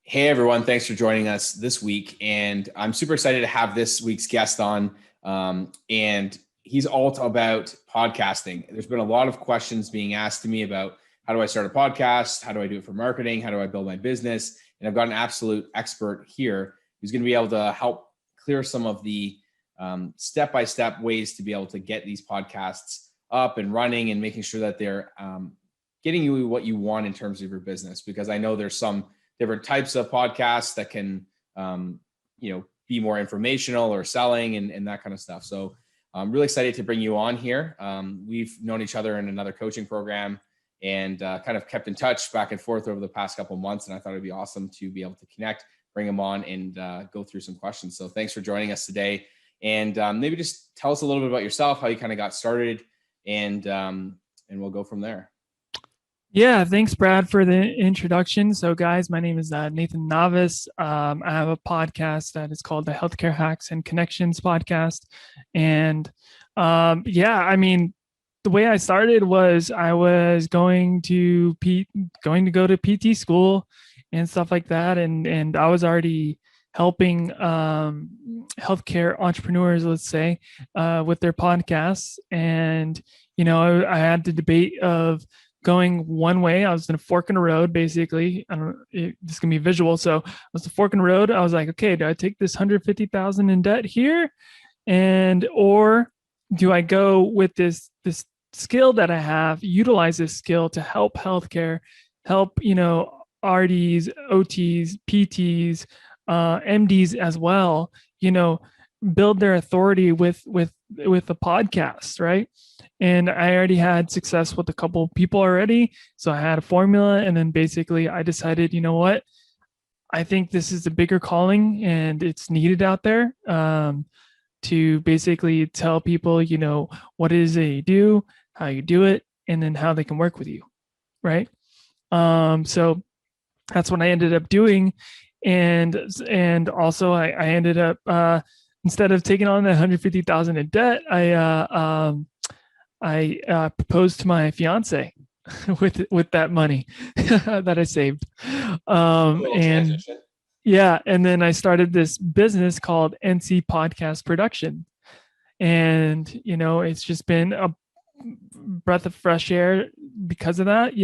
Hey everyone, thanks for joining us this week. And I'm super excited to have this week's guest on. And he's all about podcasting. There's been a lot of questions being asked to me about how do I start a podcast? How do I do it for marketing? How do I build my business? And I've got an absolute expert here who's going to be able to help clear some of the step-by-step ways to be able to get these podcasts up and running and making sure that they're getting you what you want in terms of your business. Because I know there's some different types of podcasts that can, be more informational or selling and that kind of stuff. So I'm really excited to bring you on here. We've known each other in another coaching program and kind of kept in touch back and forth over the past couple of months. And I thought it'd be awesome to be able to connect, bring him on and go through some questions. So thanks for joining us today. And maybe just tell us a little bit about yourself, how you kind of got started, and we'll go from there. Yeah, thanks, Brad, for the introduction. So, guys, my name is Nathan Navis. I have a podcast that is called the Healthcare Hacks and Connections podcast. And the way I started was I was going to go to PT school and stuff like that, and I was already helping healthcare entrepreneurs, let's say, with their podcasts. And I had the debate of going one way. I was in a fork in the road, basically. This can be visual. So I was a fork in the road. I was like, okay, do I take this 150,000 in debt here? Or do I go with this skill that I have, utilize this skill to help healthcare, help, RDs, OTs, PTs, MDs as well, build their authority with a podcast, right? And I already had success with a couple of people already. So I had a formula. And then basically I decided, you know what? I think this is a bigger calling and it's needed out there to basically tell people, what it is that you do, how you do it, and then how they can work with you. Right. So that's what I ended up doing. And also I ended up, instead of taking on the 150,000 in debt, I proposed to my fiance with that money that I saved. And then I started this business called NC Podcast Production. And, it's just been a breath of fresh air because of that.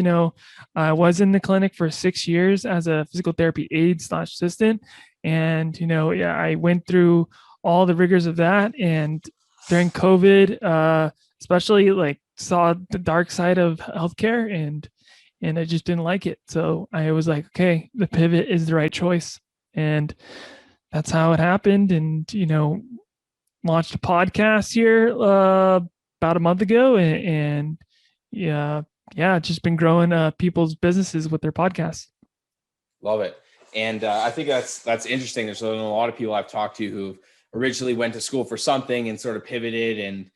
I was in the clinic for 6 years as a physical therapy aide/assistant. And, I went through all the rigors of that. And during COVID, especially saw the dark side of healthcare and I just didn't like it. So I was like, okay, the pivot is the right choice. And that's how it happened. And, launched a podcast here about a month ago and just been growing people's businesses with their podcasts. Love it. And I think that's interesting. There's a lot of people I've talked to who originally went to school for something and sort of pivoted and,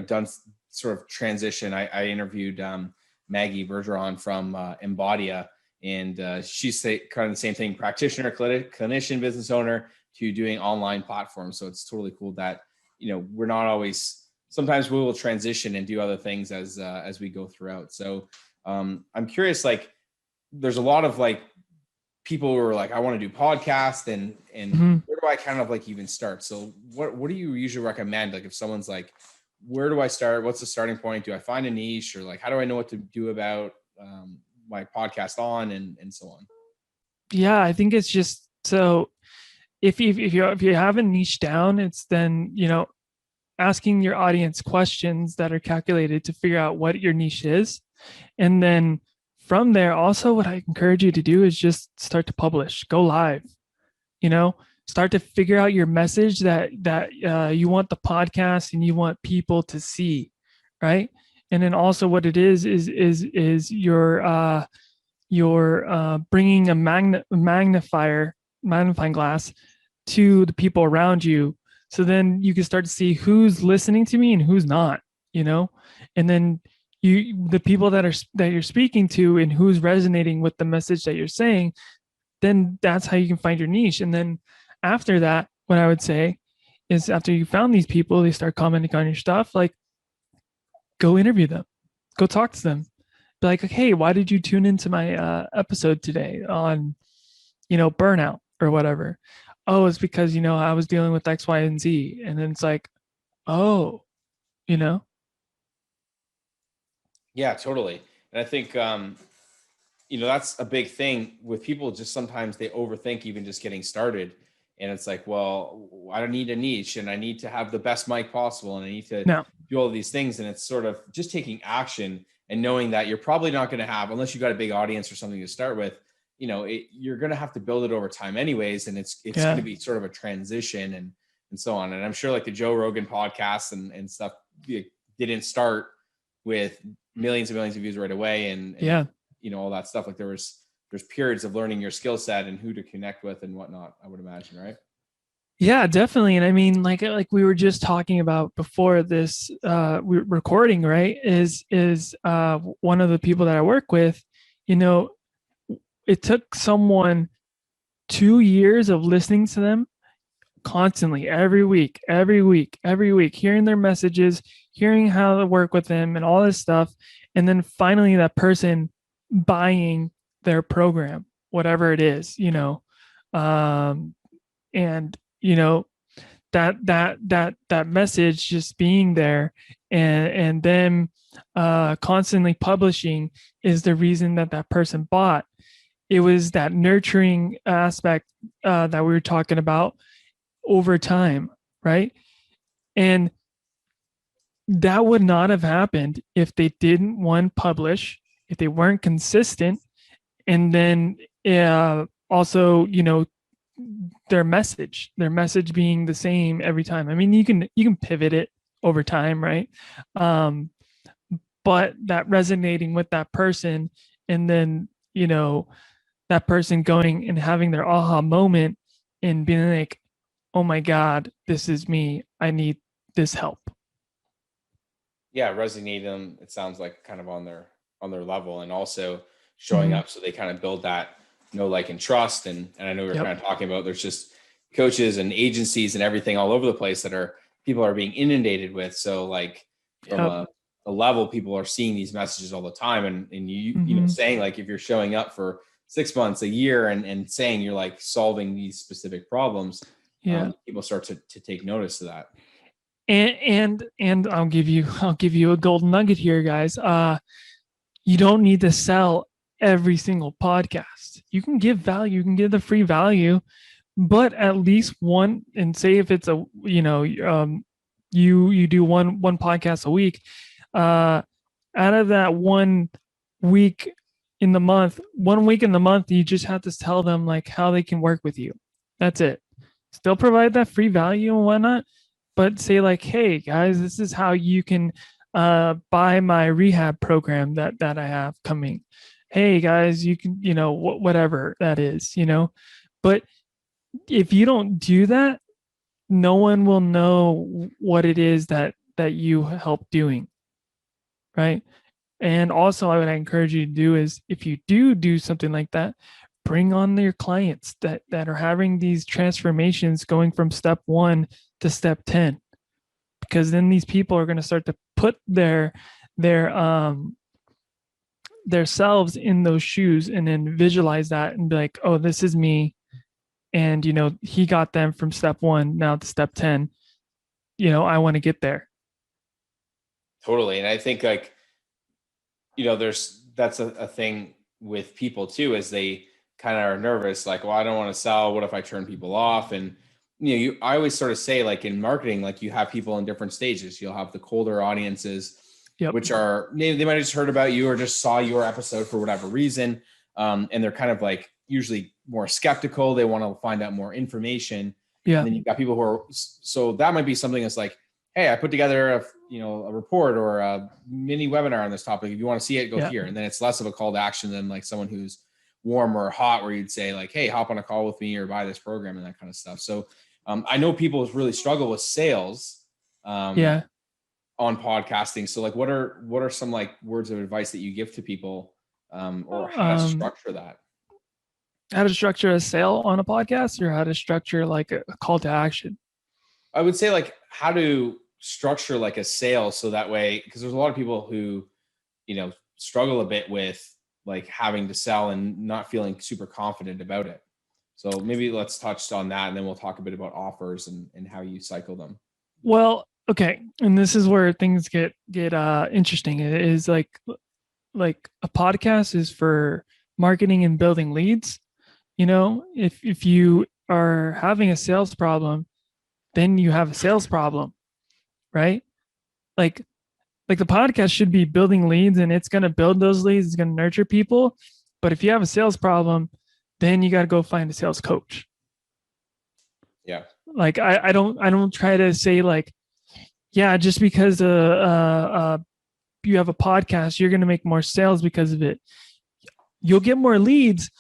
done sort of transition. I interviewed Maggie Bergeron from Embodia, and she's kind of the same thing, practitioner, clinician, business owner, to doing online platforms. So it's totally cool that, we're not always, sometimes we will transition and do other things as we go throughout. So I'm curious, there's a lot of people who are like, I want to do podcasts and where do I kind of even start? So what do you usually recommend? If someone's like, where do I start? What's the starting point? Do I find a niche, or how do I know what to do about my podcast on and so on? Yeah, I think it's just, so if you have a niche down, it's then, asking your audience questions that are calculated to figure out what your niche is. And then from there, also what I encourage you to do is just start to publish, go live, start to figure out your message that you want the podcast and you want people to see, right? And then also what it is you're bringing a magnifying glass to the people around you. So then you can start to see who's listening to me and who's not, and then the people that you're speaking to and who's resonating with the message that you're saying, then that's how you can find your niche. And then after that, what I would say is after you found these people, they start commenting on your stuff, go interview them, go talk to them, Be like, hey, why did you tune into my episode today on, burnout or whatever? Oh, it's because, I was dealing with X, Y, and Z. And then it's like, oh, you know? Yeah, totally. And I think, that's a big thing with people. Just sometimes they overthink even just getting started. And it's like, well, I don't need a niche and I need to have the best mic possible and I need to No. do all of these things. And it's sort of just taking action and knowing that you're probably not going to have, unless you got a big audience or something to start with, you're going to have to build it over time anyways. And it's going Yeah. to be sort of a transition and so on. And I'm sure like the Joe Rogan podcast and stuff didn't start with millions and millions of views right away. And Yeah. all that stuff. Like there's periods of learning your skill set and who to connect with and whatnot, I would imagine, right? Yeah, definitely. And I mean, like we were just talking about before this recording, right? Is one of the people that I work with, you know, it took someone 2 years of listening to them constantly every week, every week, every week, hearing their messages, hearing how to work with them and all this stuff. And then finally that person buying their program, whatever it is, and that message just being there and them constantly publishing is the reason that person bought. It was that nurturing aspect that we were talking about over time, right? And that would not have happened if they didn't one publish, if they weren't consistent, and then also their message being the same every time. I mean, you can pivot it over time, right? um but that resonating with that person, and then that person going and having their aha moment and being like, oh my god, this is me, I need this help. Yeah, resonate them. It sounds like kind of on their level, and also showing Mm-hmm. up so they kind of build that know, like, and trust. And I know we are Yep. kind of talking about there's just coaches and agencies and everything all over the place that are people are being inundated with. So like from Yep. a level, people are seeing these messages all the time, and Mm-hmm. saying like if you're showing up for 6 months, a year, and saying you're like solving these specific problems, Yeah. people start to take notice of that. And I'll give you a golden nugget here, guys. You don't need to sell every single podcast. You can give value, you can give the free value, but at least one. And say if it's a you do one podcast a week, uh out of that week one week in the month, you just have to tell them like how they can work with you. That's it. Still provide that free value and whatnot, but say like, hey guys, this is how you can buy my rehab program that I have coming. Hey guys, you can, whatever that is, but if you don't do that, no one will know what it is that you help doing, right? And also I would encourage you to do is, if you do something like that, bring on your clients that are having these transformations going from step 1 to step 10, because then these people are going to start to put their their selves in those shoes and then visualize that and be like, oh, this is me. And he got them from step 1 now to step 10. I want to get there. Totally. And I think like, that's a thing with people too, as they kind of are nervous, like, well, I don't want to sell. What if I turn people off? And, I always sort of say like in marketing, like you have people in different stages. You'll have the colder audiences, Yep. which are, they might have just heard about you or just saw your episode for whatever reason. And they're kind of like usually more skeptical. They want to find out more information. Yeah. And then you've got people who are, so that might be something that's like, hey, I put together a report or a mini webinar on this topic. If you want to see it, go here. And then it's less of a call to action than like someone who's warm or hot, where you'd say like, hey, hop on a call with me or buy this program and that kind of stuff. So I know people really struggle with sales Yeah. on podcasting. So like, what are some like words of advice that you give to people or how to structure that? How to structure a sale on a podcast, or how to structure like a call to action? I would say like how to structure like a sale, so that way, because there's a lot of people who struggle a bit with like having to sell and not feeling super confident about it. So maybe let's touch on that, and then we'll talk a bit about offers and how you cycle them. Well, okay, and this is where things get interesting. It is like a podcast is for marketing and building leads. If you are having a sales problem, then you have a sales problem, right? Like the podcast should be building leads, and it's going to build those leads, it's going to nurture people. But if you have a sales problem, then you got to go find a sales coach. Yeah. Like I don't try to say like, yeah, just because you have a podcast, you're going to make more sales because of it. You'll get more leads,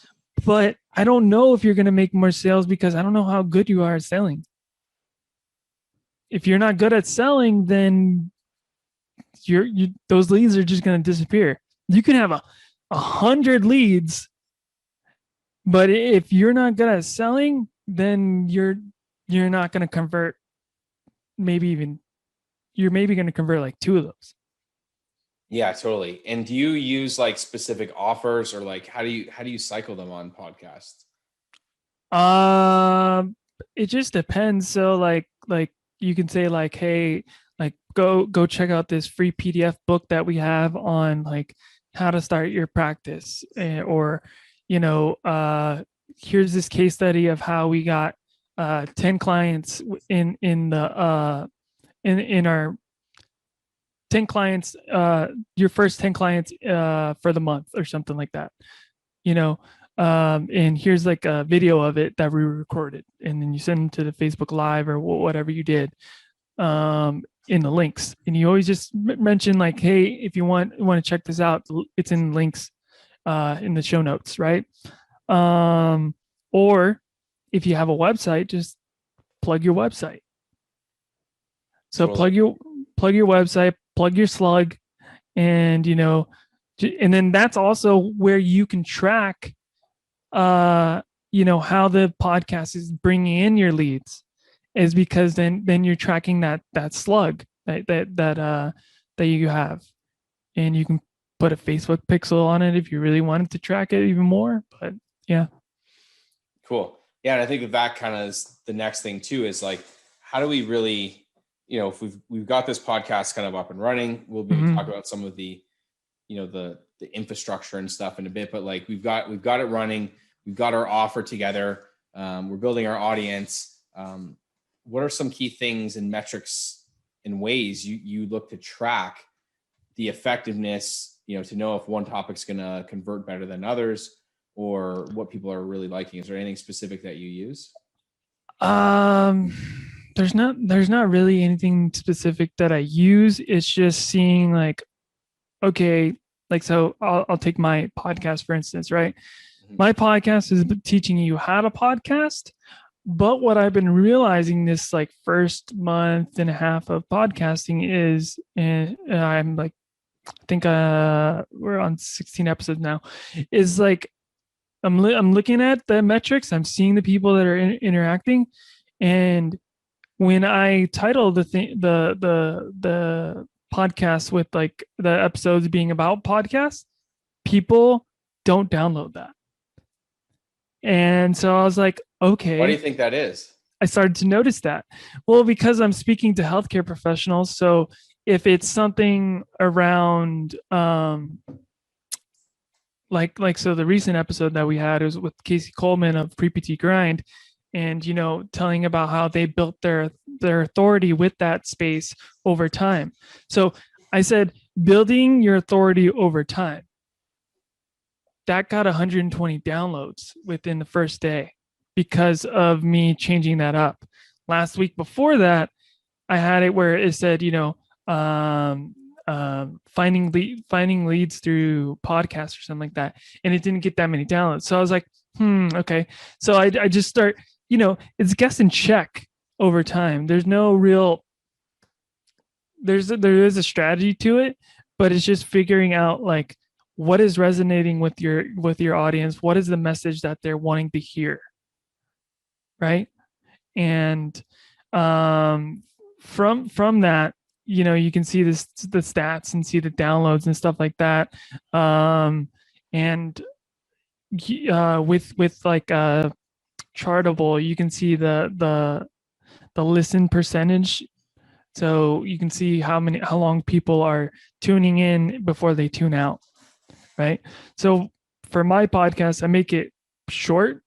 but I don't know if you're going to make more sales because I don't know how good you are at selling. If you're not good at selling, then those leads are just going to disappear. You can have 100 leads, but if you're not good at selling, then you're not going to convert. You're maybe going to convert like 2 of those. Yeah, totally. And do you use like specific offers, or like how do you cycle them on podcasts? It just depends. So like you can say like, hey, like go check out this free PDF book that we have on like how to start your practice, or here's this case study of how we got 10 clients in our 10 clients, your first 10 clients for the month or something like that, and here's like a video of it that we recorded, and then you send them to the Facebook Live or whatever you did in the links. And you always just mention like, hey, if you want to check this out, it's in links in the show notes, right? Or if you have a website, just plug your website. So totally. plug your website, plug your slug, and and then that's also where you can track how the podcast is bringing in your leads, is because then you're tracking that slug that you have, and you can put a Facebook pixel on it if you really wanted to track it even more. But yeah. Cool. Yeah. And I think that kind of is the next thing too, is like, how do we really, if we've got this podcast kind of up and running, we'll be talk about some of the, the infrastructure and stuff in a bit, but like we've got it running, we've got our offer together, we're building our audience. What are some key things and metrics and ways you look to track the effectiveness, to know if one topic's going to convert better than others, or what people are really liking? Is there anything specific that you use? There's not really anything specific that I use. It's just seeing like, okay, like, so I'll take my podcast, for instance, right? Mm-hmm. My podcast is teaching you how to podcast. But what I've been realizing this like first month and a half of podcasting is, and I'm like, I think we're on 16 episodes now, is like, I'm looking at the metrics, I'm seeing the people that are interacting, and when I title the podcast with like the episodes being about podcasts, people don't download that. And so I was like, okay. Why do you think that is? I started to notice that. Well, because I'm speaking to healthcare professionals. So if it's something around, so the recent episode that we had was with Casey Coleman of Pre-PT Grind, and, telling about how they built their authority with that space over time. So I said, building your authority over time. That got 120 downloads within the first day because of me changing that up. Last week before that, I had it where it said, finding leads through podcasts or something like that, and it didn't get that many downloads. So I was like, okay. So I just start, it's guess and check over time. There's no real, there is a strategy to it, but it's just figuring out like, what is resonating with your audience? What is the message that they're wanting to hear? Right. And from that, you can see this, the stats and see the downloads and stuff like that. And with like Chartable, you can see the listen percentage. So you can see how long people are tuning in before they tune out, right? So for my podcast, I make it short.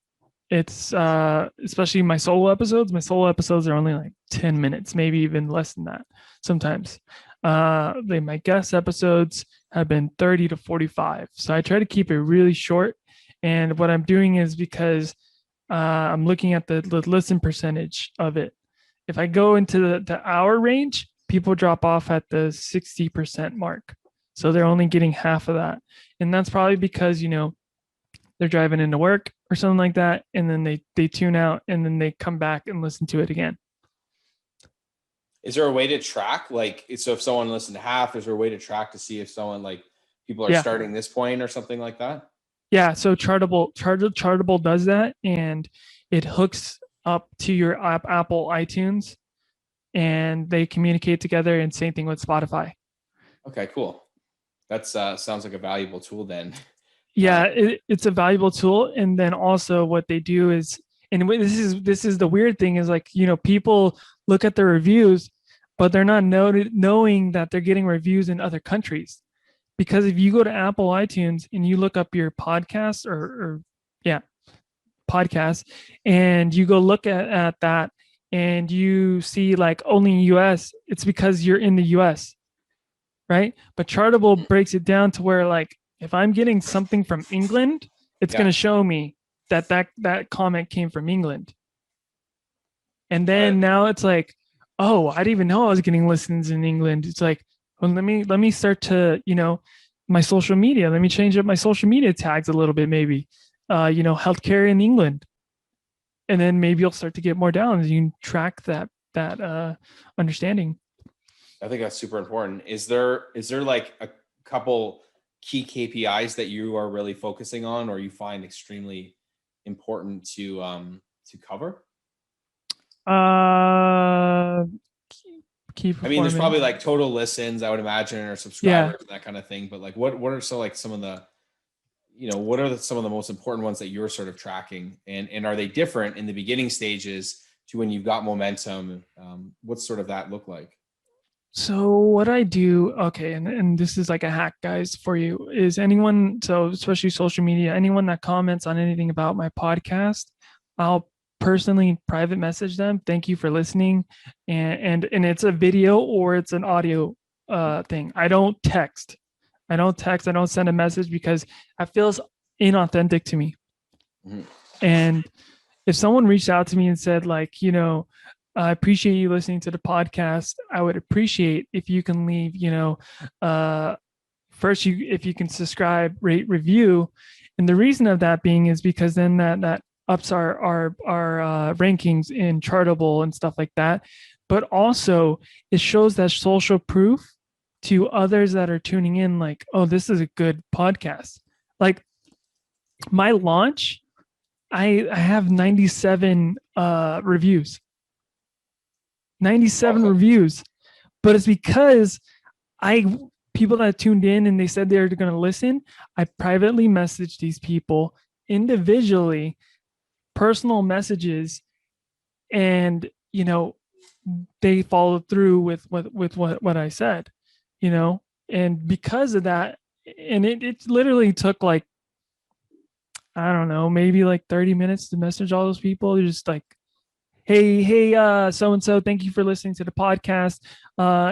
It's especially my solo episodes. My solo episodes are only like 10 minutes, maybe even less than that sometimes. My guest episodes have been 30 to 45. So I try to keep it really short. And what I'm doing is because I'm looking at the listen percentage of it. If I go into the hour range, people drop off at the 60% mark. So they're only getting half of that. And that's probably because, they're driving into work or something like that. And then they tune out and then they come back and listen to it again. Is there a way to track, like, so if someone listened to half, is there a way to track to see if someone, like, people are starting this point or something like that? Yeah. So Chartable does that, and it hooks up to your Apple iTunes, and they communicate together, and same thing with Spotify. Okay, cool. That's sounds like a valuable tool then. Yeah, it's a valuable tool. And then also what they do is, and this is the weird thing is, like, people look at the reviews, but they're not knowing that they're getting reviews in other countries. Because if you go to Apple iTunes and you look up your podcast or podcast, and you go look at that, and you see like only US, it's because you're in the US, right? But Chartable breaks it down to where, like, if I'm getting something from England, it's going to show me that comment came from England. And then now it's like, oh, I didn't even know I was getting listens in England. It's like, well, let me start to, my social media. Let me change up my social media tags a little bit, maybe, healthcare in England. And then maybe you'll start to get more downloads. You can track that understanding. I think that's super important. Is there like a couple key KPIs that you are really focusing on, or you find extremely important to cover? Key I mean, there's probably like total listens, I would imagine, or subscribers, and that kind of thing. But like, what are some of the, what are some of the most important ones that you're sort of tracking, and are they different in the beginning stages to when you've got momentum? What's sort of that look like? So what I do, okay, and this is like a hack, guys, for you, is anyone, so especially social media, anyone that comments on anything about my podcast, I'll personally private message them. Thank you for listening. And it's a video or it's an audio thing. I don't text. I don't send a message because it feels inauthentic to me. Mm-hmm. And if someone reached out to me and said, like, I appreciate you listening to the podcast, I would appreciate if you can leave, first, if you can subscribe, rate, review. And the reason of that being is because then that ups our rankings in Chartable and stuff like that. But also it shows that social proof to others that are tuning in, like, oh, this is a good podcast. Like my launch, I have 97 reviews. 97 reviews, but it's because people that tuned in and they said they're going to listen, I privately messaged these people individually, personal messages, and they followed through with what I said, and because of that, and it literally took like, I don't know, maybe like 30 minutes to message all those people. They're just like, hey, so-and-so, thank you for listening to the podcast.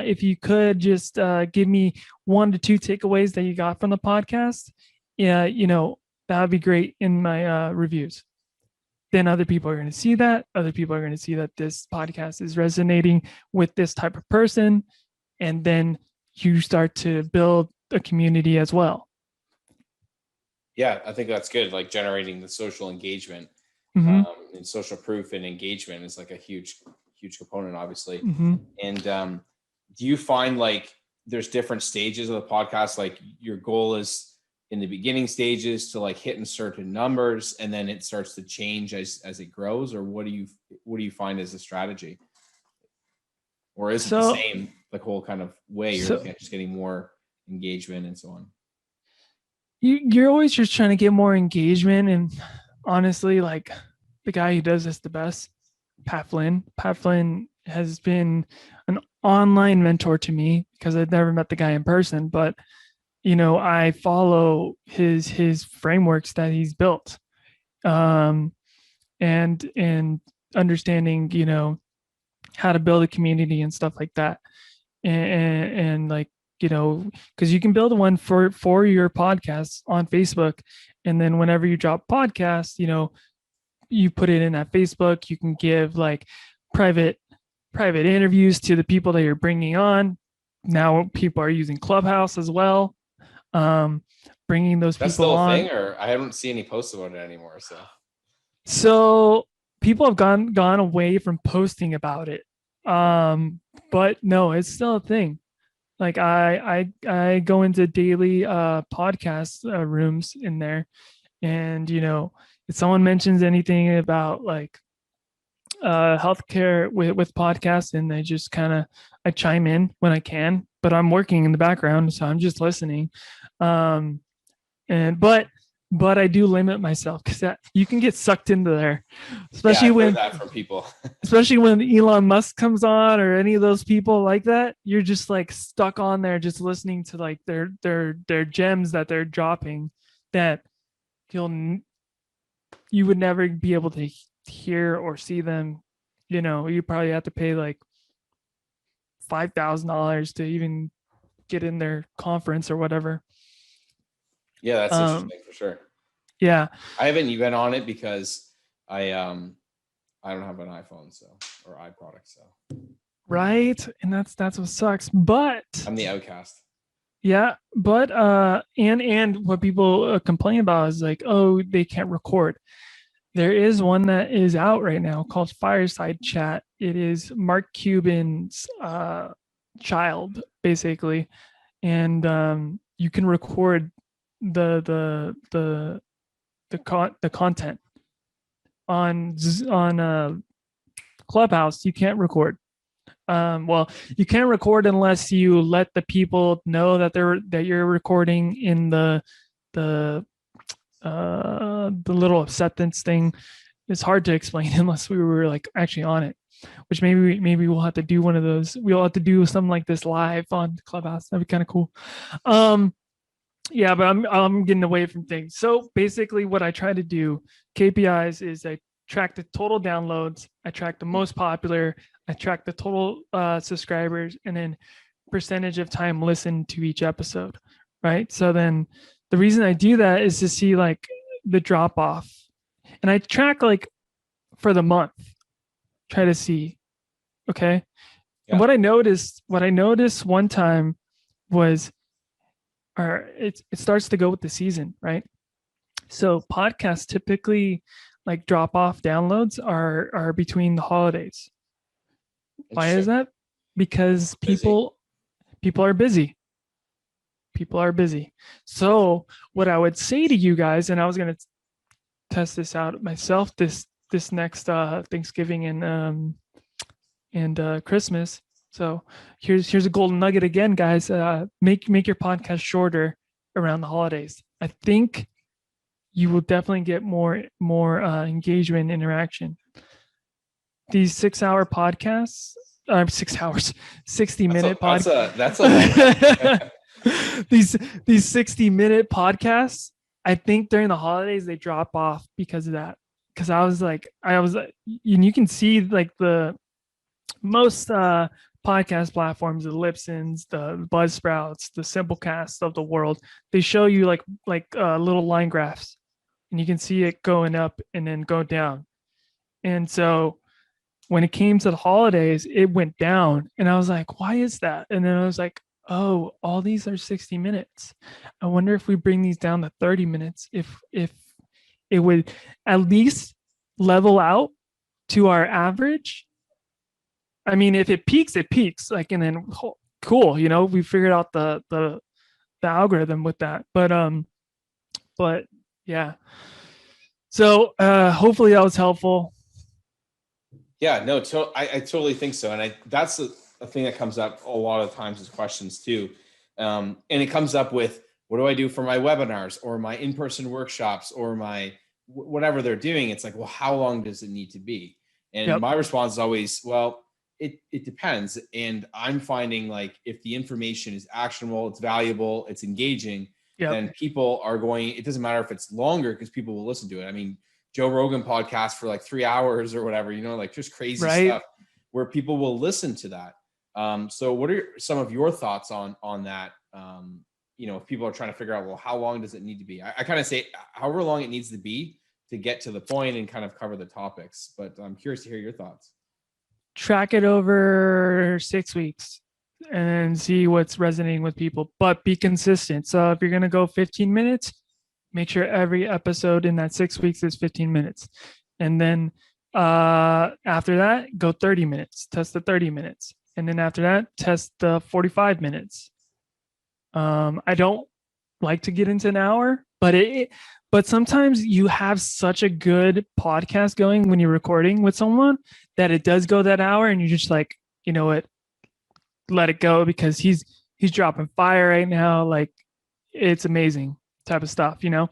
If you could just give me 1 to 2 takeaways that you got from the podcast, that would be great in my reviews. Then other people are going to see that. Other people are going to see that this podcast is resonating with this type of person. And then you start to build a community as well. Yeah, I think that's good. Like generating the social engagement. And social proof and engagement is like a huge component, obviously. And do you find like there's different stages of the podcast? Like your goal is in the beginning stages to like hitting certain numbers, and then it starts to change as it grows, or what do you find as a strategy? Or is it the same like whole kind of way you're looking at just getting more engagement and so on? You're always just trying to get more engagement, and honestly, like the guy who does this the best, Pat Flynn. Pat Flynn has been an online mentor to me because I've never met the guy in person, but I follow his frameworks that he's built, and understanding how to build a community and stuff like that, and like because you can build one for your podcast on Facebook, and then whenever you drop podcasts, you put it in that Facebook. You can give like private interviews to the people that you're bringing on. Now people are using Clubhouse as well, bringing those That's people still a on. thing, or I haven't seen any posts about it anymore. So people have gone away from posting about it, but no, it's still a thing. Like I go into daily podcast rooms in there, and if someone mentions anything about like healthcare with podcasts, and I chime in when I can, but I'm working in the background, so I'm just listening. And but I do limit myself because you can get sucked into there, especially I've heard that from people. especially when Elon Musk comes on or any of those people like that. You're just like stuck on there, just listening to like their gems that they're dropping that you would never be able to hear or see them. You probably have to pay like $5,000 to even get in their conference or whatever. Yeah, that's interesting for sure. Yeah, I haven't been on it because I don't have an iPhone, or iProduct, so. right, and that's what sucks. But I'm the outcast. Yeah, but and what people complain about is like, oh, they can't record. There is one that is out right now called Fireside Chat. It is Mark Cuban's child, basically, and you can record the content on Clubhouse. You can't record. Well, you can't record unless you let the people know that you're recording in the little acceptance thing. It's hard to explain unless we were like actually on it, which maybe we'll have to do one of those. We'll have to do something like this live on Clubhouse. That'd be kind of cool. Yeah, but I'm getting away from things. So basically what I try to do, KPIs, is I track the total downloads, I track the most popular, I track the total subscribers, and then percentage of time listened to each episode, right? So then the reason I do that is to see like the drop off, and I track like for the month, try to see, okay. Yeah. And what I noticed one time was, or it starts to go with the season, right? So podcasts typically like drop off downloads are between the holidays. Why is that? Because people are busy. People are busy. So what I would say to you guys, and I was going to test this out myself this next Thanksgiving and Christmas. So here's a golden nugget again, guys. Make your podcast shorter around the holidays. I think you will definitely get more engagement, interaction. These 6-hour podcasts, 6 hours, 60-minute podcasts. That's a these 60-minute podcasts, I think during the holidays they drop off because of that. Because I was like, and you can see like the most podcast platforms, the Libsyns, the Buzzsprouts, the Simplecast of the world, they show you like little line graphs, and you can see it going up and then go down. And so when it came to the holidays, it went down, and I was like, why is that? And then I was like, oh, all these are 60 minutes. I wonder if we bring these down to 30 minutes, if it would at least level out to our average. I mean, if it peaks, it peaks. Like, and then cool, we figured out the algorithm with that. But yeah. So hopefully that was helpful. Yeah, no, I totally think so. And that's a thing that comes up a lot of times as questions too. And it comes up with, what do I do for my webinars or my in-person workshops or my whatever they're doing? It's like, well, how long does it need to be? And Yep. my response is always, well, it depends. And I'm finding like, if the information is actionable, it's valuable, it's engaging, Yep. then people are going, it doesn't matter if it's longer because people will listen to it. I mean, Joe Rogan podcast for like 3 hours or whatever, like just crazy Right. stuff where people will listen to that. So what are some of your thoughts on that? If people are trying to figure out, well, how long does it need to be? I kind of say however long it needs to be to get to the point and kind of cover the topics, but I'm curious to hear your thoughts. Track it over 6 weeks and see what's resonating with people, but be consistent. So if you're going to go 15 minutes, make sure every episode in that 6 weeks is 15 minutes. And then after that, go 30 minutes, test the 30 minutes. And then after that, test the 45 minutes. I don't like to get into an hour, but sometimes you have such a good podcast going when you're recording with someone that it does go that hour, and you're just like, you know what, let it go, because he's dropping fire right now. Like, it's amazing type of stuff, yeah.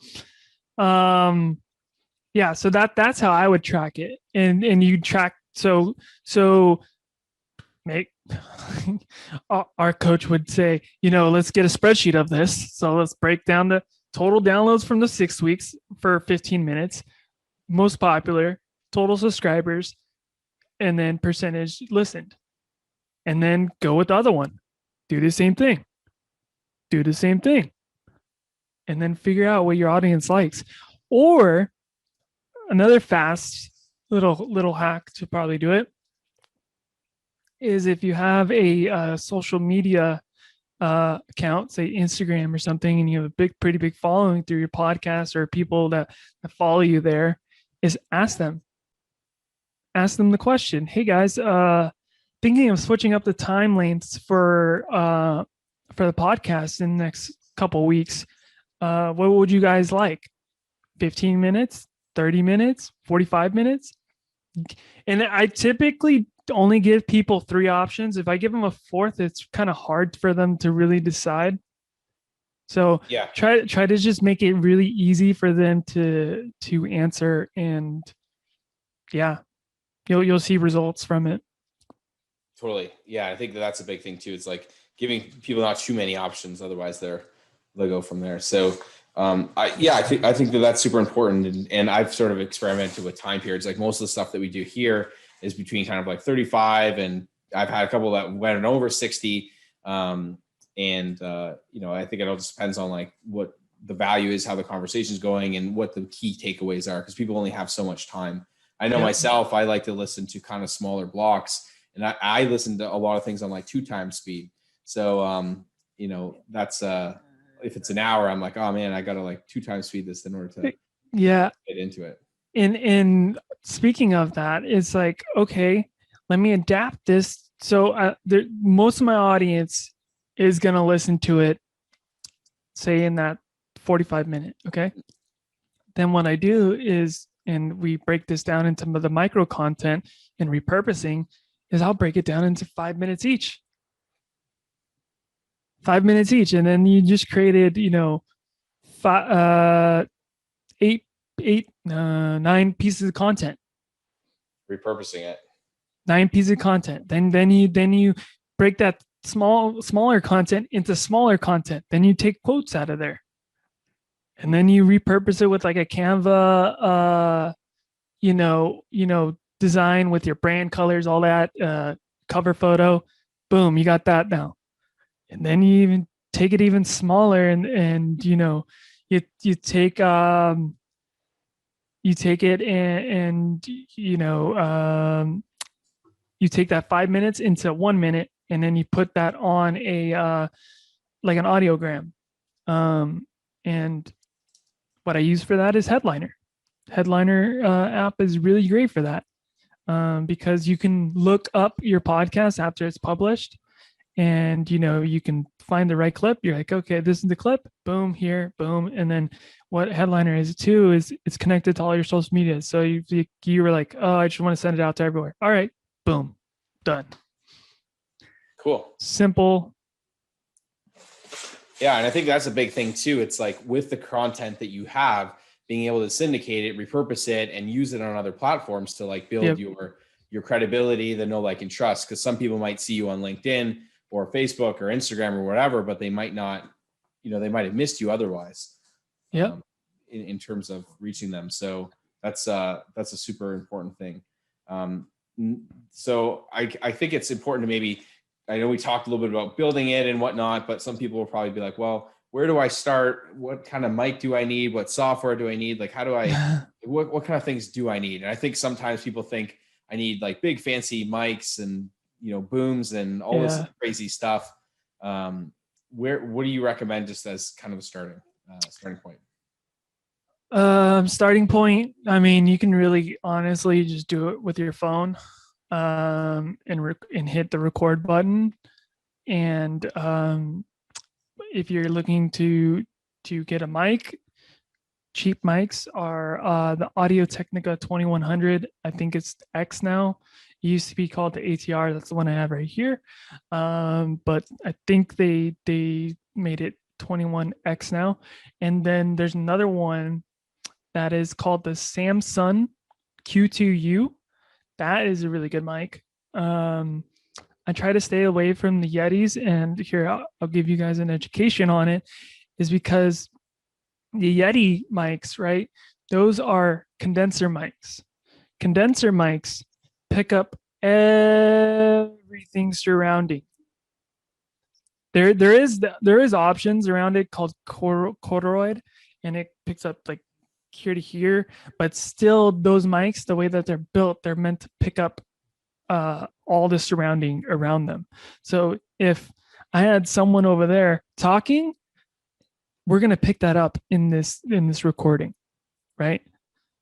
So that's how I would track it. And you track. So make our coach would say, let's get a spreadsheet of this. So let's break down the total downloads from the 6 weeks for 15 minutes, most popular, total subscribers, and then percentage listened. And then go with the other one. Do the same thing. And then figure out what your audience likes. Or another fast little hack to probably do it is, if you have a social media account, say Instagram or something, and you have a pretty big following through your podcast, or people that follow you there, is ask them the question, hey guys, thinking of switching up the time lengths for the podcast in the next couple of weeks. What would you guys like? 15 minutes, 30 minutes, 45 minutes? And I typically only give people 3 options. If I give them a fourth, it's kind of hard for them to really decide. So yeah, try to just make it really easy for them to answer, and yeah, you'll see results from it. Totally. Yeah, I think that's a big thing too. It's like giving people not too many options, otherwise they'll go from there. So I think that's super important. And I've sort of experimented with time periods. Like, most of the stuff that we do here is between kind of like 35, and I've had a couple that went over 60. I think it all just depends on like what the value is, how the conversation is going, and what the key takeaways are, because people only have so much time. I know myself, I like to listen to kind of smaller blocks, and I listen to a lot of things on like 2 times speed. So, that's if it's an hour, I'm like, oh man, I got to like 2 times speed this in order to get into it. And speaking of that, it's like, okay, let me adapt this. So most of my audience is going to listen to it, say in that 45 minute. Okay. Then what I do is, and we break this down into the micro content and repurposing, is I'll break it down into 5 minutes each. 5 minutes each. And then you just created, 9 pieces of content. Repurposing it. 9 pieces of content. Then you break that smaller content into smaller content. Then you take quotes out of there, and then you repurpose it with like a Canva, design with your brand colors, all that, cover photo. Boom, you got that now. And then you even take it even smaller, and you take it and you take that 5 minutes into 1 minute, and then you put that on a like an audiogram. And what I use for that is Headliner. Headliner app is really great for that, because you can look up your podcast after it's published, and you can find the right clip. You're like, okay, this is the clip. Boom, here, boom. And then what Headliner is too is it's connected to all your social media. So you were like, oh, I just want to send it out to everywhere. All right, boom, done. Cool. Simple. Yeah. And I think that's a big thing too. It's like with the content that you have, being able to syndicate it, repurpose it, and use it on other platforms to like build your credibility, the know, like, and trust. Because some people might see you on LinkedIn or Facebook or Instagram or whatever, but they might not, they might have missed you otherwise. Yep. In terms of reaching them. So that's a super important thing. So I think it's important to maybe, I know we talked a little bit about building it and whatnot, but some people will probably be like, well, where do I start? What kind of mic do I need? What software do I need? Like, how do I, what kind of things do I need? And I think sometimes people think I need like big fancy mics and, booms and all this crazy stuff. What do you recommend just as kind of a starting point? Starting point. I mean, you can really honestly just do it with your phone, and hit the record button. And if you're looking to get a mic, cheap mics are the Audio Technica 2100. I think it's X now. It used to be called the ATR. That's the one I have right here. But I think they made it 21X now. And then there's another one that is called the Samsung Q2U. That is a really good mic. I try to stay away from the Yetis, and here I'll give you guys an education on it, is because the Yeti mics, right? Those are condenser mics. Condenser mics pick up everything surrounding. There is options around it called corduroy, and it picks up like here to here, but still those mics, the way that they're built, they're meant to pick up all the surrounding around them. So if I had someone over there talking, we're going to pick that up in this recording, right?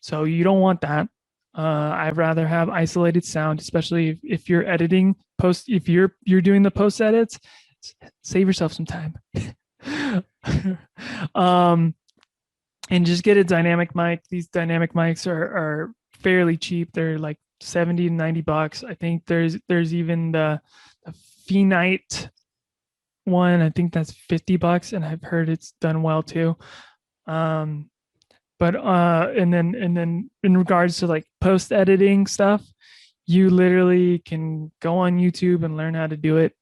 So you don't want that. I'd rather have isolated sound, especially if you're editing post, if you're doing the post edits, save yourself some time. And just get a dynamic mic. These dynamic mics are fairly cheap. They're like $70 to $90. I think there's even the Phenite one. I think that's $50, and I've heard it's done well too. But and then in regards to like post editing stuff, you literally can go on YouTube and learn how to do it.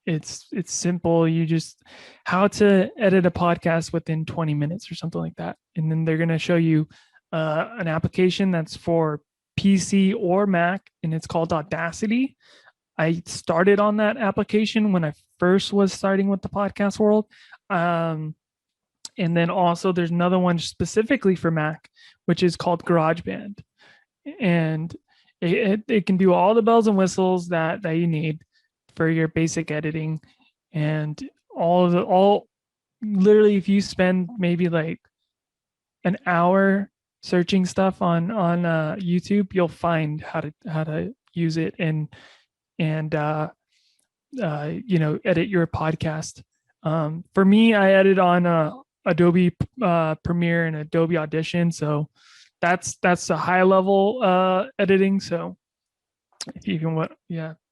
It's simple. You just how to edit a podcast within 20 minutes or something like that. And then they're going to show you an application that's for PC or Mac, and it's called Audacity. I started on that application when I first was starting with the podcast world. And then also there's another one specifically for Mac, which is called GarageBand. And it can do all the bells and whistles that you need for your basic editing, and literally if you spend maybe like an hour searching stuff on YouTube, you'll find how to use it and edit your podcast. For me, I edit on Adobe Premiere and Adobe Audition, so that's a high level editing. So if you can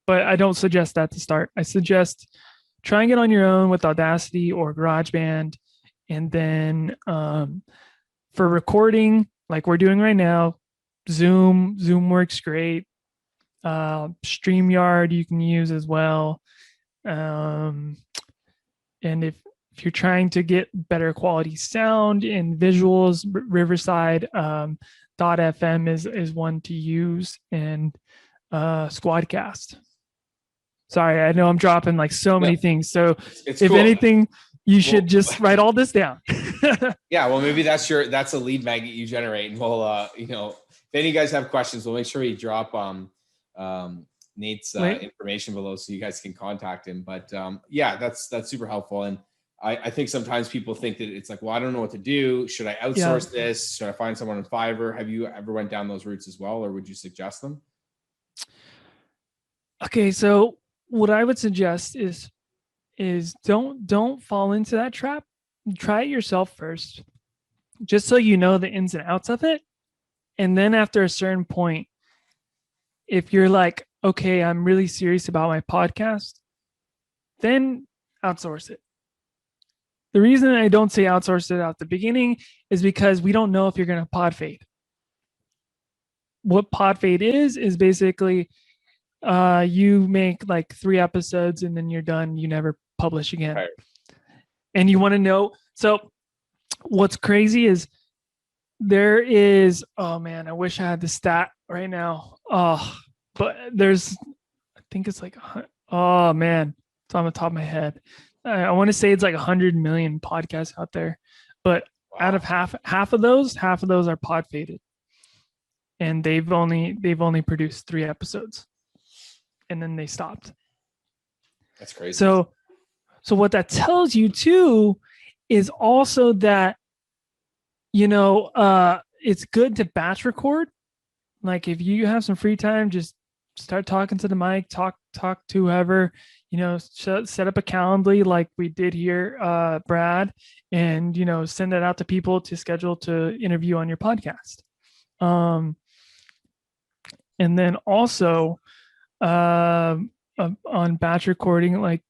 but I don't suggest that to start. I suggest trying it on your own with Audacity or GarageBand. And then for recording, like we're doing right now, Zoom works great. StreamYard you can use as well. And if you're trying to get better quality sound and visuals, Riverside .fm is one to use, and Squadcast. Sorry, I know I'm dropping like so many things. So if cool. Anything, you should just write all this down. Yeah, well, maybe that's a lead magnet you generate, and we'll if any of you guys have questions, we'll make sure we drop Nate's information below so you guys can contact him. But that's super helpful. And I think sometimes people think that it's like, well, I don't know what to do. Should I outsource this? Should I find someone on Fiverr? Have you ever went down those routes as well, or would you suggest them? Okay, so what I would suggest is don't fall into that trap. Try it yourself first, just so you know the ins and outs of it. And then after a certain point, if you're like, okay, I'm really serious about my podcast, then outsource it. The reason I don't say outsource it at the beginning is because we don't know if you're going to pod fade. What pod fade is basically you make like 3 episodes and then you're done. You never publish again. Right. And you want to know. So what's crazy is there is, oh man, I wish I had the stat right now. Oh, but there's, I think it's like, oh man, it's on the top of my head. I want to say it's like 100 million podcasts out there, but out of half of those are pod faded, and they've only produced 3 episodes, and then they stopped. That's crazy. So what that tells you too is also that, it's good to batch record. Like if you have some free time, just start talking to the mic, talk to whoever, set up a Calendly like we did here, Brad, and, send it out to people to schedule to interview on your podcast. And then also on batch recording, like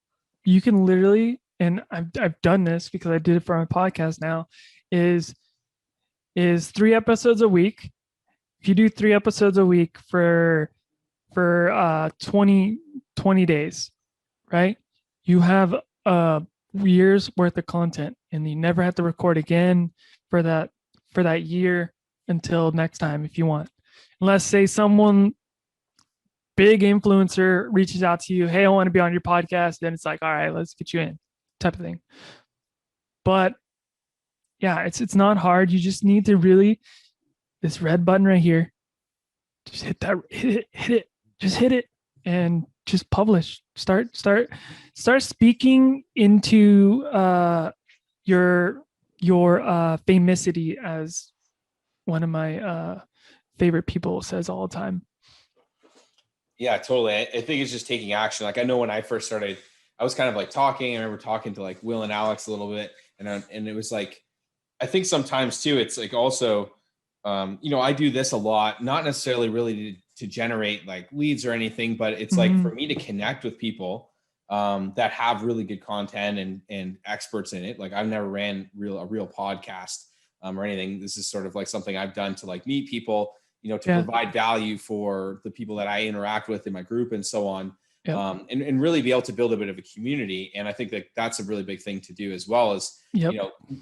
you can literally, and I've done this because I did it for my podcast now, is 3 episodes a week. If you do 3 episodes a week for 20 days, right? You have a year's worth of content, and you never have to record again for that year until next time if you want. Unless, say, someone big influencer reaches out to you, hey, I want to be on your podcast, then it's like, all right, let's get you in, type of thing. But yeah, it's not hard. You just need to really, this red button right here, just hit it, just hit it, and just publish. Start speaking into your famosity, as one of my favorite people says all the time. Yeah, totally. I think it's just taking action. Like I know when I first started, I was kind of like talking. I remember talking to like Will and Alex a little bit, and it was like, I think sometimes too, it's like also, I do this a lot, not necessarily really to generate like leads or anything, but it's like for me to connect with people that have really good content and experts in it. Like I've never ran a real podcast or anything. This is sort of like something I've done to like meet people, to provide value for the people that I interact with in my group and so on. Yep. And really be able to build a bit of a community. And I think that that's a really big thing to do, as well as,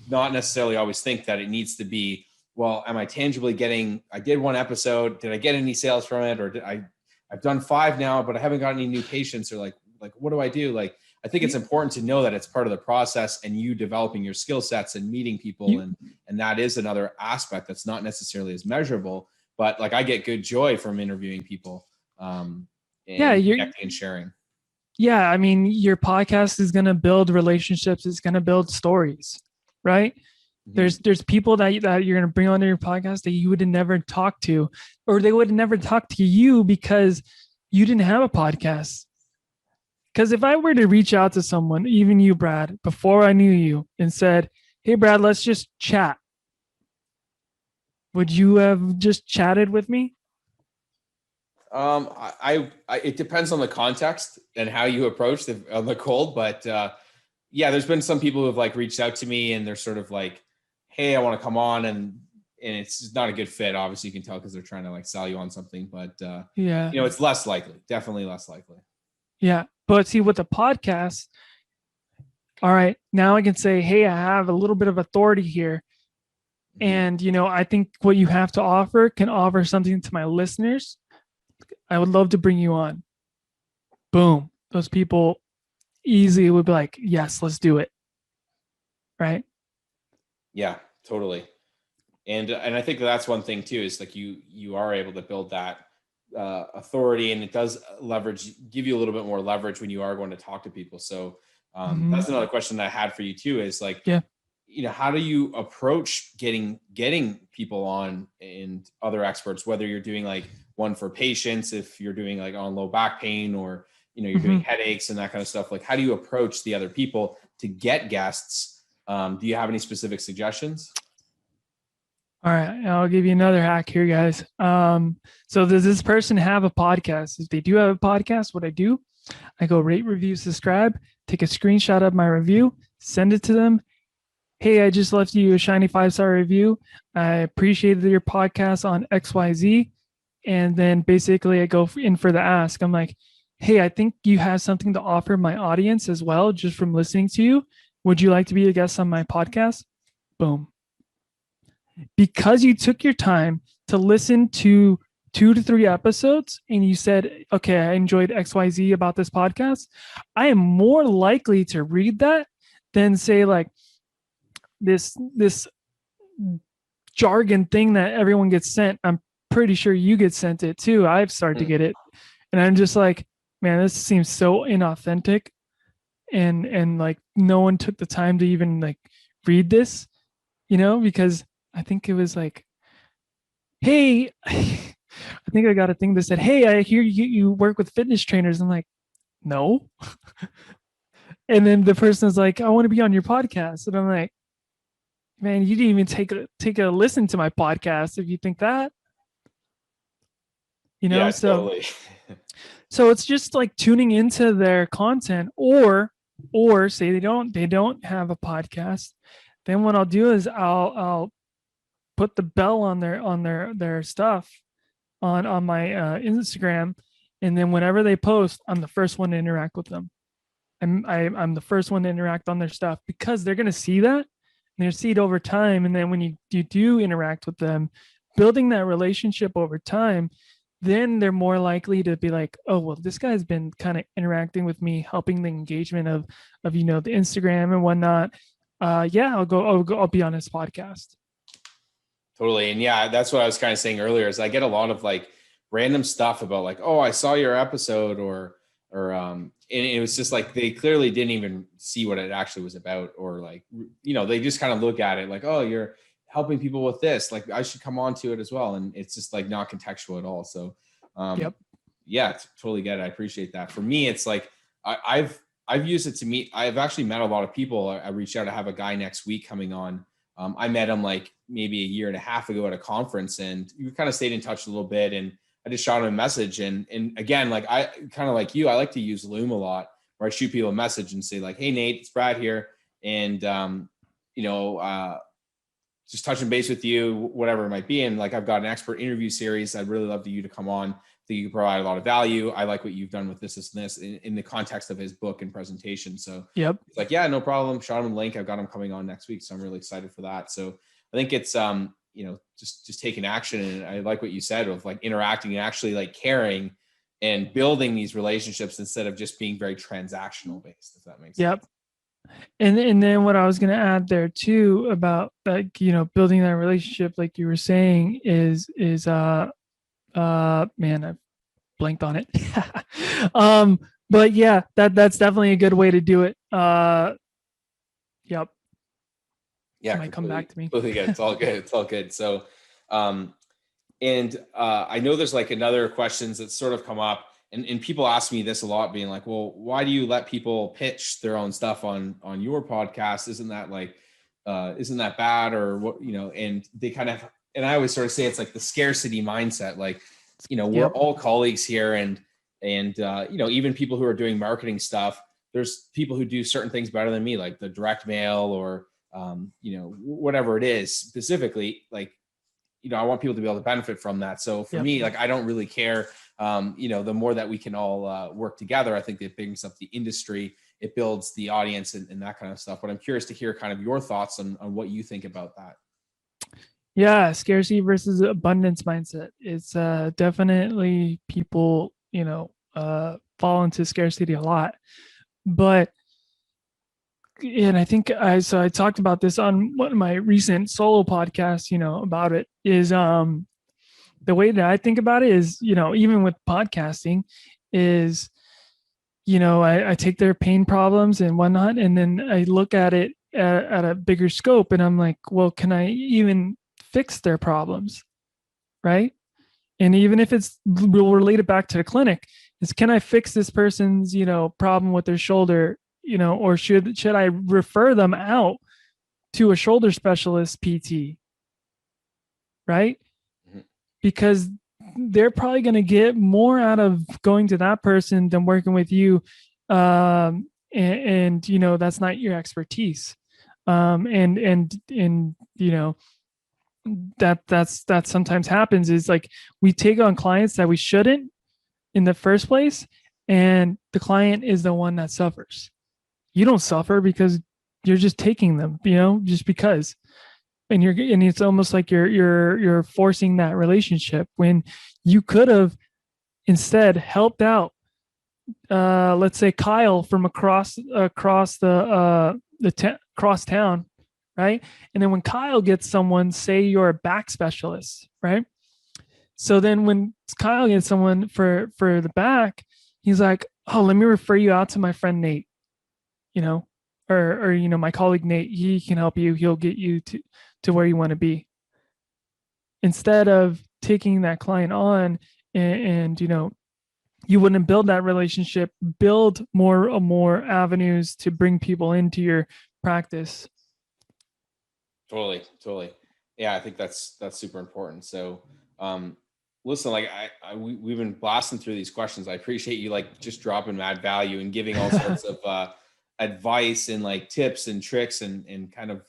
not necessarily always think that it needs to be, well, am I tangibly I did 1 episode. Did I get any sales from it? Or I've done 5 now, but I haven't got any new patients, or like, what do I do? Like, I think it's important to know that it's part of the process, and you developing your skill sets and meeting people. And that is another aspect that's not necessarily as measurable, but like I get good joy from interviewing people. Connecting and sharing. Yeah. I mean, your podcast is going to build relationships. It's going to build stories, right? Mm-hmm. There's people that you're going to bring onto your podcast that you would have never talked to, or they would have never talked to you because you didn't have a podcast. Because if I were to reach out to someone, even you, Brad, before I knew you, and said, hey, Brad, let's just chat, would you have just chatted with me? It depends on the context and how you approach the cold, but there's been some people who have like reached out to me and they're sort of like, hey, I want to come on, and it's not a good fit. Obviously you can tell because they're trying to like sell you on something, but it's less likely, definitely less likely. Yeah. But see, with the podcast, all right, now I can say, hey, I have a little bit of authority here. And, I think what you have to offer can offer something to my listeners. I would love to bring you on. Boom. Those people easily would be like, yes, let's do it. Right? Yeah, totally. And I think that's one thing too, is like you are able to build that authority, and it does give you a little bit more leverage when you are going to talk to people. So that's another question that I had for you too, is like, how do you approach getting people on and other experts, whether you're doing like one for patients, if you're doing like on low back pain, or, you're doing headaches and that kind of stuff. Like, how do you approach the other people to get guests? Do you have any specific suggestions? All right, I'll give you another hack here, guys. So does this person have a podcast? If they do have a podcast, what I do, I go rate, review, subscribe, take a screenshot of my review, send it to them. Hey, I just left you a shiny 5-star review. I appreciated your podcast on XYZ. And then basically I go in for the ask. I'm like, hey, I think you have something to offer my audience as well, just from listening to you. Would you like to be a guest on my podcast? Boom. Because you took your time to listen to 2 to 3 episodes and you said, okay, I enjoyed XYZ about this podcast, I am more likely to read that than say like this jargon thing that everyone gets sent. I'm pretty sure you get sent it too. I've started to get it. And I'm just like, man, this seems so inauthentic. And like no one took the time to even like read this, because I think it was like, hey, I think I got a thing that said, hey, I hear you work with fitness trainers. I'm like, no. And then the person is like, I want to be on your podcast. And I'm like, man, you didn't even take a listen to my podcast if you think that. Yeah, so totally. So it's just like tuning into their content, or say they don't have a podcast. Then what I'll do is I'll put the bell on their stuff on my Instagram, and then whenever they post, I'm the first one to interact with them. I'm the first one to interact on their stuff, because they're gonna see that, and they're see it over time. And then when you do interact with them, building that relationship over time, then they're more likely to be like, oh, well, this guy's been kind of interacting with me, helping the engagement of the Instagram and whatnot. Yeah, I'll be on his podcast. Totally. And yeah, that's what I was kind of saying earlier, is I get a lot of like random stuff about like, oh, I saw your episode, or and it was just like, they clearly didn't even see what it actually was about, or like, they just kind of look at it like, oh, you're helping people with this, like I should come on to it as well. And it's just like not contextual at all. So Yep. Yeah, totally get it. I appreciate that. For me, it's like, I've used it to meet, I've actually met a lot of people. I reached out to have a guy next week coming on. I met him like maybe a year and a half ago at a conference, and we kind of stayed in touch a little bit, and I just shot him a message. And again, like I kind of like you, I like to use Loom a lot, where I shoot people a message and say like, hey Nate, it's Brad here. And just touching base with you, whatever it might be. And like, I've got an expert interview series. I'd really love you to come on. I think you can provide a lot of value. I like what you've done with this and this in the context of his book and presentation. So yep, it's like, yeah, no problem. Shot him a link. I've got him coming on next week. So I'm really excited for that. So I think it's, just taking action. And I like what you said of like interacting and actually like caring and building these relationships instead of just being very transactional based, if that makes sense. Yep. And then what I was going to add there too about like, building that relationship, like you were saying, is man, I blanked on it. But yeah, that's definitely a good way to do it. Yep. Yeah. It might come back to me. Completely good. It's all good. It's all good. So, I know there's like another questions that sort of come up. And people ask me this a lot, being like, well, why do you let people pitch their own stuff on your podcast? Isn't that like, isn't that bad? Or what, and they kind of, and I always sort of say it's like the scarcity mindset. Like, we're all colleagues here, and even people who are doing marketing stuff, there's people who do certain things better than me, like the direct mail or, whatever it is specifically, like, I want people to be able to benefit from that. So for me, like, I don't really care. The more that we can all work together, I think it brings up the industry, it builds the audience and that kind of stuff. But I'm curious to hear kind of your thoughts on what you think about that. Yeah, scarcity versus abundance mindset. It's definitely people, fall into scarcity a lot. And I think I talked about this on one of my recent solo podcasts, about it, is the way that I think about it is, even with podcasting, is, I take their pain problems and whatnot, and then I look at it at a bigger scope, and I'm like, well, can I even fix their problems? Right. And even if we'll relate it back to the clinic, is can I fix this person's, problem with their shoulder, or should I refer them out to a shoulder specialist PT? Right. Because they're probably going to get more out of going to that person than working with you. and that's not your expertise. And that sometimes happens is like we take on clients that we shouldn't in the first place, and the client is the one that suffers. You don't suffer because you're just taking them, just because. And it's almost like you're forcing that relationship when you could have instead helped out, let's say Kyle from across across town, right? And then when Kyle gets someone, say you're a back specialist, right? So then when Kyle gets someone for the back, he's like, oh, let me refer you out to my friend Nate, you know, or my colleague Nate. He can help you. He'll get you to where you want to be. Instead of taking that client on and you wouldn't build that relationship, build more avenues to bring people into your practice. Totally. Yeah, I think that's super important. So, listen, like we've been blasting through these questions. I appreciate you like just dropping mad value and giving all sorts of advice and like tips and tricks and kind of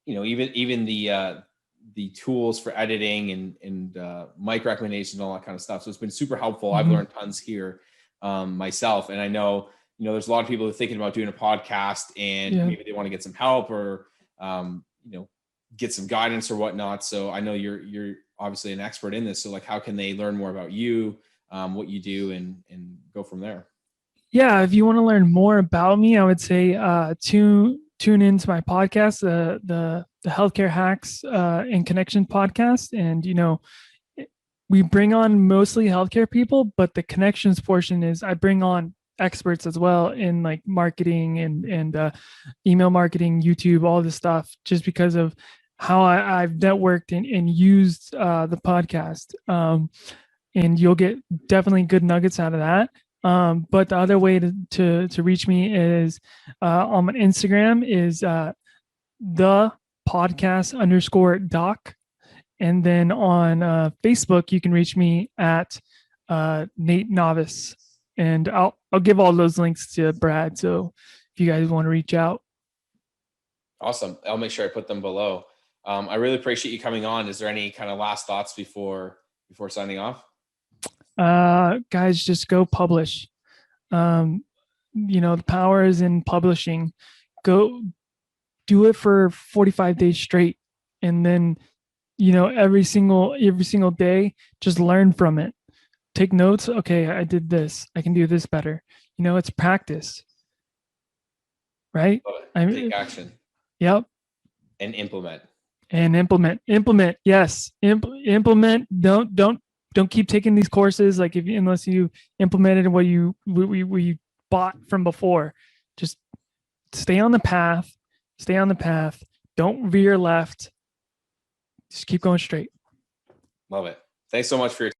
even the tools for editing and mic recommendations and all that kind of stuff. So it's been super helpful. Mm-hmm. I've learned tons here myself, and I know there's a lot of people who are thinking about doing a podcast and maybe they want to get some help or get some guidance or whatnot. So I know you're obviously an expert in this. So like, how can they learn more about you, what you do, and go from there? Yeah, if you want to learn more about me, I would say tune into my podcast, the Healthcare Hacks and Connection podcast, and we bring on mostly healthcare people, but the connections portion is I bring on experts as well in like marketing and email marketing, YouTube, all this stuff, just because of how I've networked and used the podcast. And you'll get definitely good nuggets out of that. But the other way to reach me is on my Instagram is the podcast _doc. And then on Facebook, you can reach me at Nate Novice. And I'll give all those links to Brad. So if you guys want to reach out. Awesome. I'll make sure I put them below. I really appreciate you coming on. Is there any kind of last thoughts before signing off? Guys, just go publish. The power is in publishing. Go do it for 45 days straight. And then, every single day, just learn from it. Take notes. Okay, I did this. I can do this better. It's practice. Right? Take action. Yep. And implement. Implement. Yes. Implement. Don't keep taking these courses unless you implemented what you bought from before. Just stay on the path. Don't veer left. Just keep going straight. Love it. Thanks so much for your